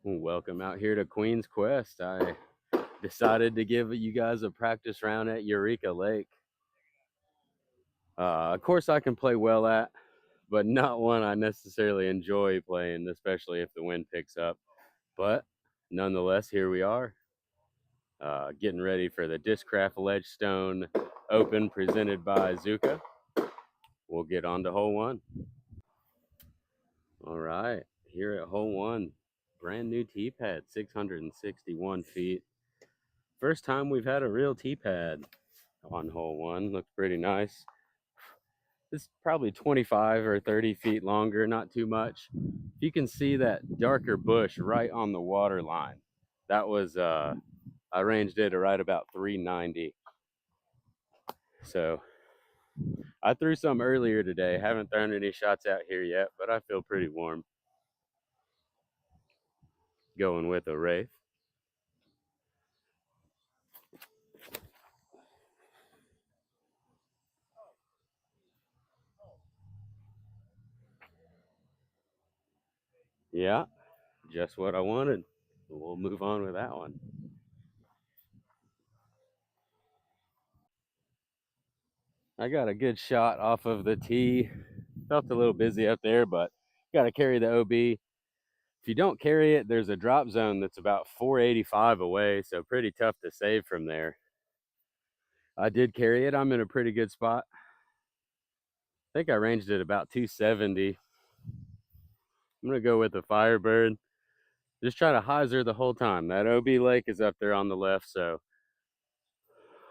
Welcome out here to Queen's Quest. I decided to give you guys a practice round at Eureka Lake. A course I can play well at, but not one I necessarily enjoy playing, especially if the wind picks up. But nonetheless, here we are, getting ready for the Discraft Ledgestone Open presented by Zuca. We'll get on to hole one. All right, here at hole one, brand new tee pad, 661 feet. First time we've had a real tee pad on hole one. Looks pretty nice. It's probably 25 or 30 feet longer, not too much. You can see that darker bush right on the water line. That was, I ranged it at right about 390. So I threw some earlier today. Haven't thrown any shots out here yet, but I feel pretty warm. Going with a Wraith. Yeah, just what I wanted. We'll move on with that one. I got a good shot off of the tee. Felt a little busy up there, but got to carry the OB. If you don't carry it, there's a drop zone that's about 485 away, so pretty tough to save from there. I did carry it. I'm in a pretty good spot. I think I ranged it about 270. I'm going to go with the Firebird. Just try to hyzer the whole time. That OB lake is up there on the left, so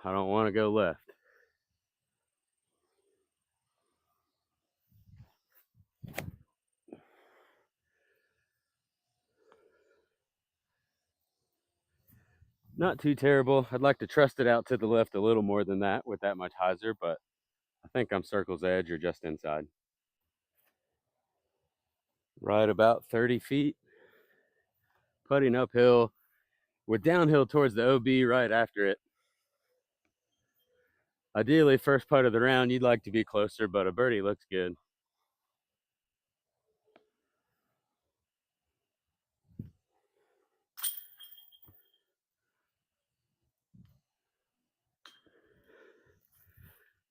I don't want to go left. Not too terrible. I'd like to trust it out to the left a little more than that with that much hyzer, but I think I'm circle's edge or just inside. Right about 30 feet. Putting uphill with downhill towards the OB right after it. Ideally, first putt of the round, you'd like to be closer, but a birdie looks good.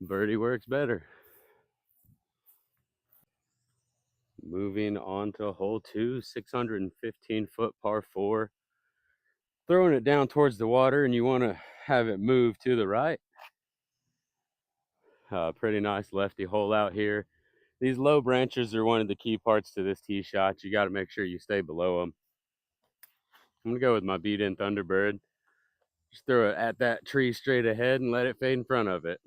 Birdie works better. Moving on to hole two, 615-foot par four. Throwing it down towards the water, and you want to have it move to the right. Pretty nice lefty hole out here. These low branches are one of the key parts to this tee shot. You got to make sure you stay below them. I'm going to go with my beat-in Thunderbird. Just throw it at that tree straight ahead and let it fade in front of it.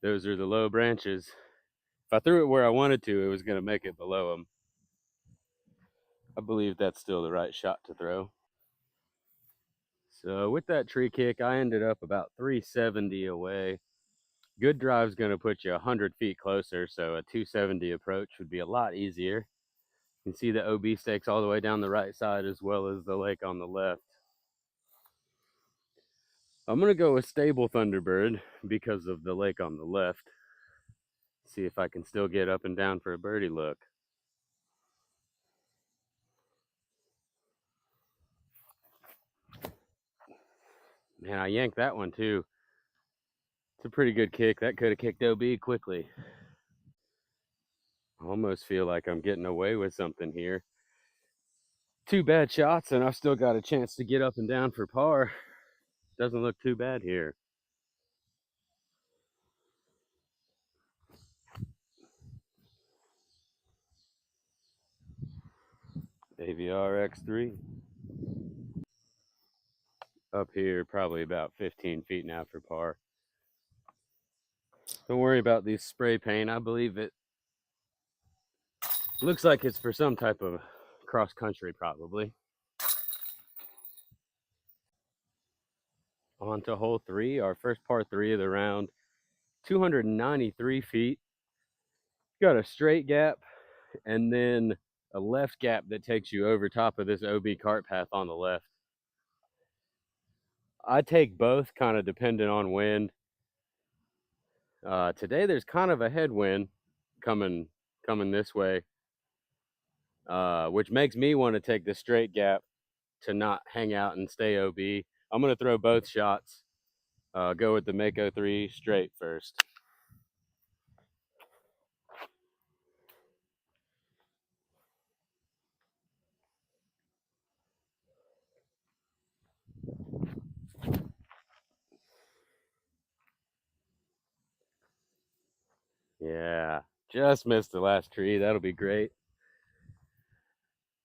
Those are the low branches. If I threw it where I wanted to, it was going to make it below them. I believe that's still the right shot to throw. So with that tree kick, I ended up about 370 away. Good drive's going to put you 100 feet closer, so a 270 approach would be a lot easier. You can see the OB stakes all the way down the right side as well as the lake on the left. I'm going to go with stable Thunderbird because of the lake on the left. See if I can still get up and down for a birdie look. Man, I yanked that one too. It's a pretty good kick. That could have kicked OB quickly. I almost feel like I'm getting away with something here. 2 bad shots and I've still got a chance to get up and down for par. Doesn't look too bad here. AVR X3. Up here, probably about 15 feet now for par. Don't worry about these spray paint. I believe it looks like it's for some type of cross country, probably. On to hole three, our first par three of the round. 293 feet. Got a straight gap and then a left gap that takes you over top of this OB cart path on the left. I take both, kind of dependent on wind. Today there's kind of a headwind coming this way, which makes me want to take the straight gap to not hang out and stay OB. I'm going to throw both shots. Go with the Mako 3 straight first. Yeah, just missed the last tree. That'll be great.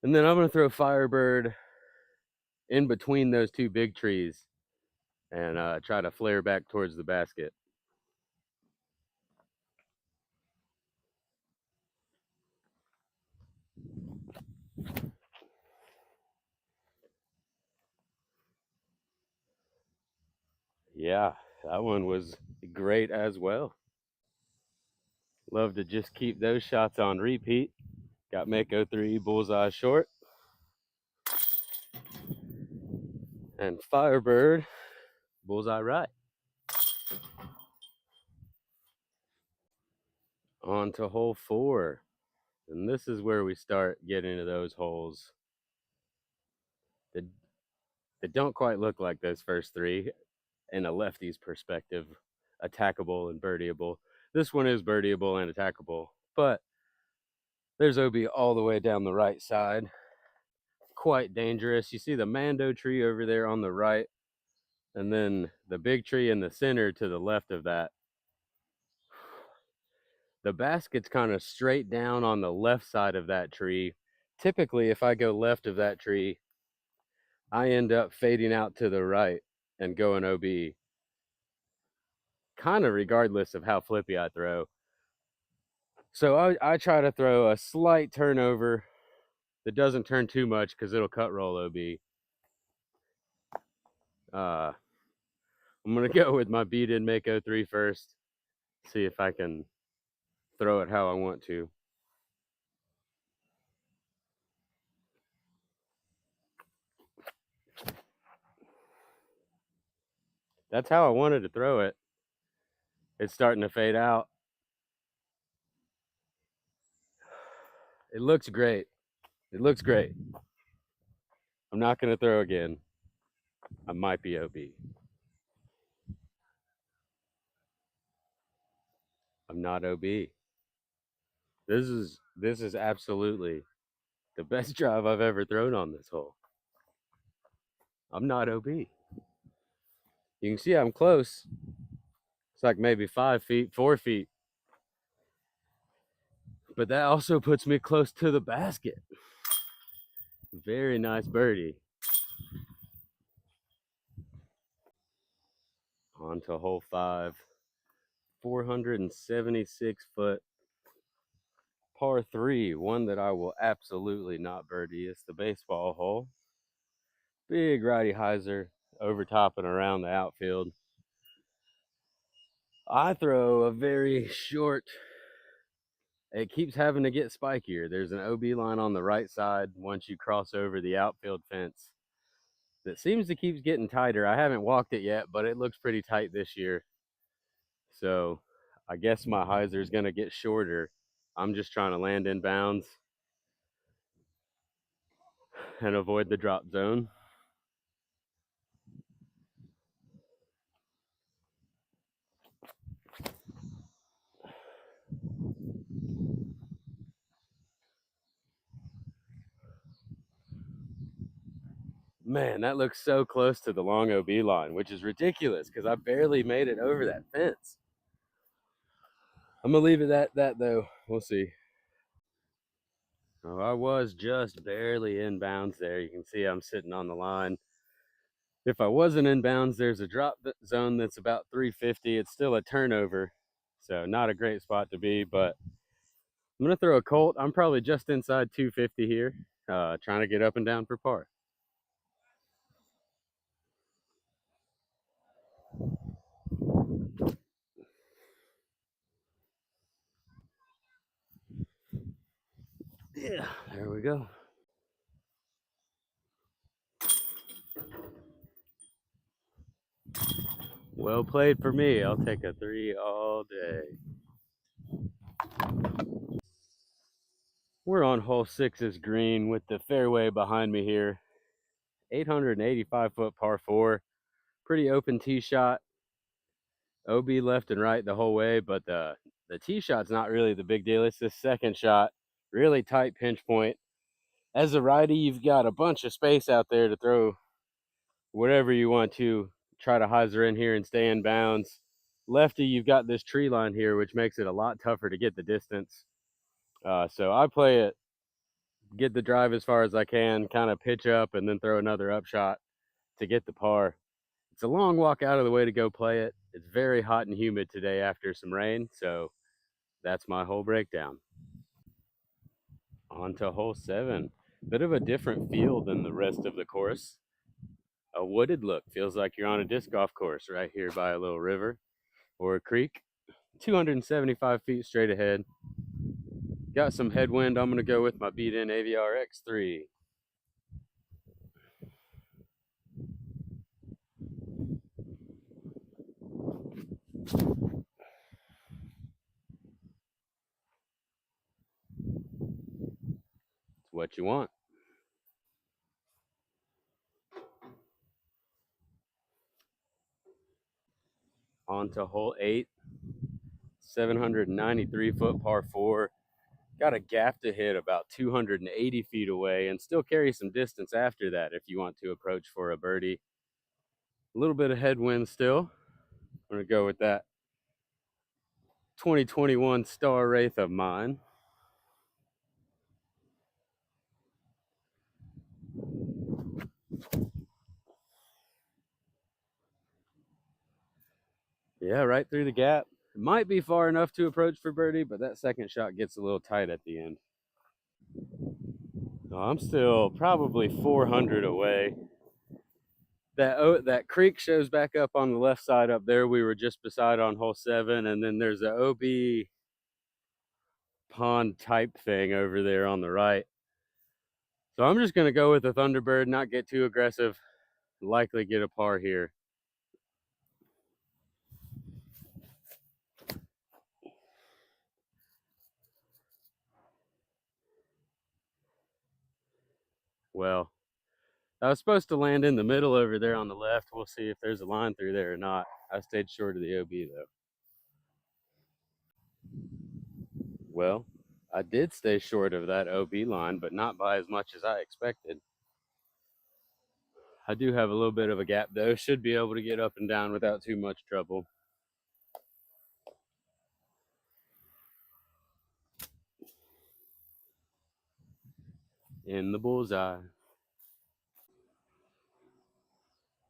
And then I'm going to throw Firebird in between those two big trees and try to flare back towards the basket. Yeah, that one was great as well. Love to just keep those shots on repeat. Got Mako 3 bullseye short. And Firebird bullseye right. On to hole 4. And this is where we start getting into those holes that, don't quite look like those first 3 in a lefty's perspective, attackable and birdieable. This one is birdieable and attackable, but there's OB all the way down the right side. Quite dangerous. You see the Mando tree over there on the right, and then the big tree in the center to the left of that. The basket's kind of straight down on the left side of that tree. Typically, if I go left of that tree, I end up fading out to the right and going OB, kind of regardless of how flippy I throw. So I try to throw a slight turnover that doesn't turn too much because it'll cut roll OB. I'm going to go with my beat-in Mako 3 first, see if I can throw it how I want to. That's how I wanted to throw it. It's starting to fade out. It looks great. It looks great. I'm not going to throw again. I might be OB. I'm not OB. This is absolutely the best drive I've ever thrown on this hole. I'm not OB. You can see I'm close. It's like maybe 5 feet, 4 feet. But that also puts me close to the basket. Very nice birdie. On to hole 5. 476 foot par 3, one that I will absolutely not birdie. It's the baseball hole. Big righty hyzer over top and around the outfield. I throw a very short, it keeps having to get spikier. There's an OB line on the right side once you cross over the outfield fence that seems to keep getting tighter. I haven't walked it yet, but it looks pretty tight this year. So I guess my hyzer is going to get shorter. I'm just trying to land in bounds and avoid the drop zone. Man, that looks so close to the long OB line, which is ridiculous because I barely made it over that fence. I'm going to leave it at that, though. We'll see. Oh, I was just barely in bounds there. You can see I'm sitting on the line. If I wasn't in bounds, there's a drop zone that's about 350. It's still a turnover, so not a great spot to be, but I'm going to throw a Colt. I'm probably just inside 250 here, trying to get up and down for par. Yeah, there we go. Well played for me. I'll take a 3 all day. We're on hole 6's green with the fairway behind me here. 885-foot par 4. Pretty open tee shot. OB left and right the whole way, but the tee shot's not really the big deal. It's the second shot. Really tight pinch point. As a righty, you've got a bunch of space out there to throw whatever you want to. Try to hyzer in here and stay in bounds. Lefty, you've got this tree line here, which makes it a lot tougher to get the distance. So I play it, get the drive as far as I can, kind of pitch up and then throw another upshot to get the par. It's a long walk out of the way to go play it. It's very hot and humid today after some rain, so that's my whole breakdown. On to hole 7. Bit of a different feel than the rest of the course. A wooded look. Feels like you're on a disc golf course right here by a little river or a creek. 275 feet straight ahead. Got some headwind. I'm going to go with my beat-in AVR X3. It's what you want. On to hole 8. 793-foot par 4. Got a gap to hit about 280 feet away and still carry some distance after that if you want to approach for a birdie. A little bit of headwind still. I'm going to go with that 2021 Star Wraith of mine. Yeah, right through the gap. It might be far enough to approach for birdie, but that second shot gets a little tight at the end. No, I'm still probably 400 away. That creek shows back up on the left side up there. We were just beside on hole 7, and then there's a OB pond type thing over there on the right. So I'm just going to go with the Thunderbird, not get too aggressive, likely get a par here. Well, I was supposed to land in the middle over there on the left. We'll see if there's a line through there or not. I stayed short of the OB though. Well, I did stay short of that OB line, but not by as much as I expected. I do have a little bit of a gap though. Should be able to get up and down without too much trouble. In the bullseye.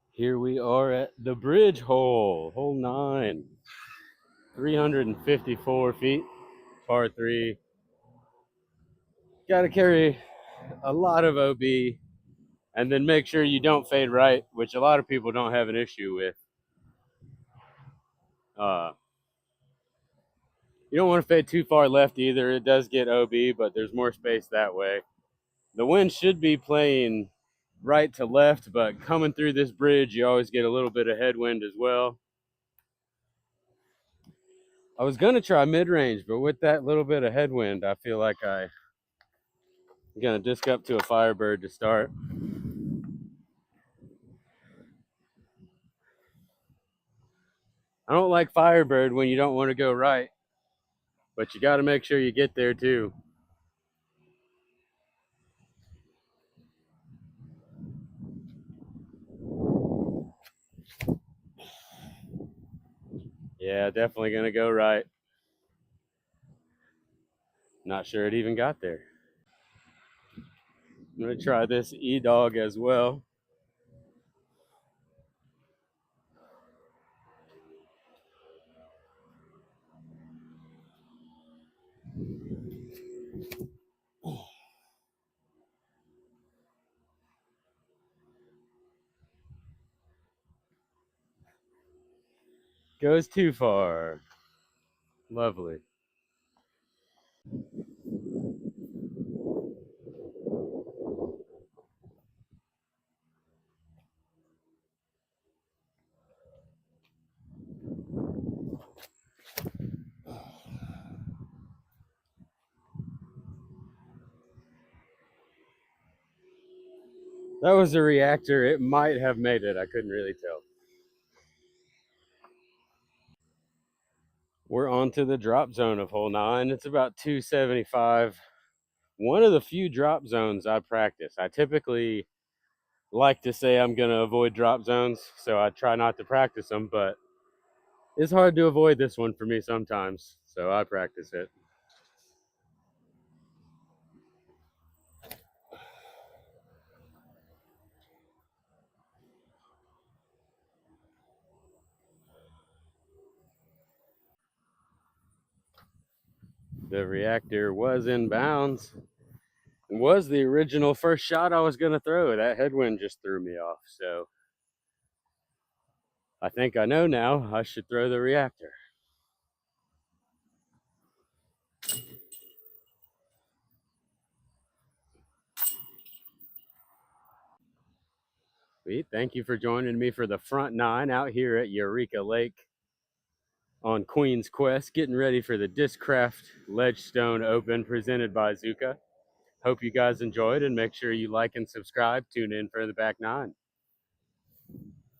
Here we are at the bridge hole, hole 9. 354 feet, par 3. Got to carry a lot of OB and then make sure you don't fade right, which a lot of people don't have an issue with. You don't want to fade too far left either. It does get OB, but there's more space that way. The wind should be playing right to left, but coming through this bridge, you always get a little bit of headwind as well. I was going to try mid-range, but with that little bit of headwind, I feel like I'm going to disc up to a Firebird to start. I don't like Firebird when you don't want to go right, but you got to make sure you get there too. Yeah, definitely going to go right. Not sure it even got there. I'm going to try this E-Dog as well. Goes too far. Lovely. That was a reactor. It might have made it. I couldn't really tell. We're on to the drop zone of hole 9. It's about 275. One of the few drop zones I practice. I typically like to say I'm going to avoid drop zones, so I try not to practice them, but it's hard to avoid this one for me sometimes, so I practice it. The reactor was in bounds. It was the original first shot I was going to throw. That headwind just threw me off, so I think I know now I should throw the reactor. Sweet. Thank you for joining me for the front 9 out here at Eureka Lake on Queen's Quest, getting ready for the Discraft Ledgestone Open presented by Zuca. Hope you guys enjoyed, and make sure you like and subscribe. Tune in for the back 9.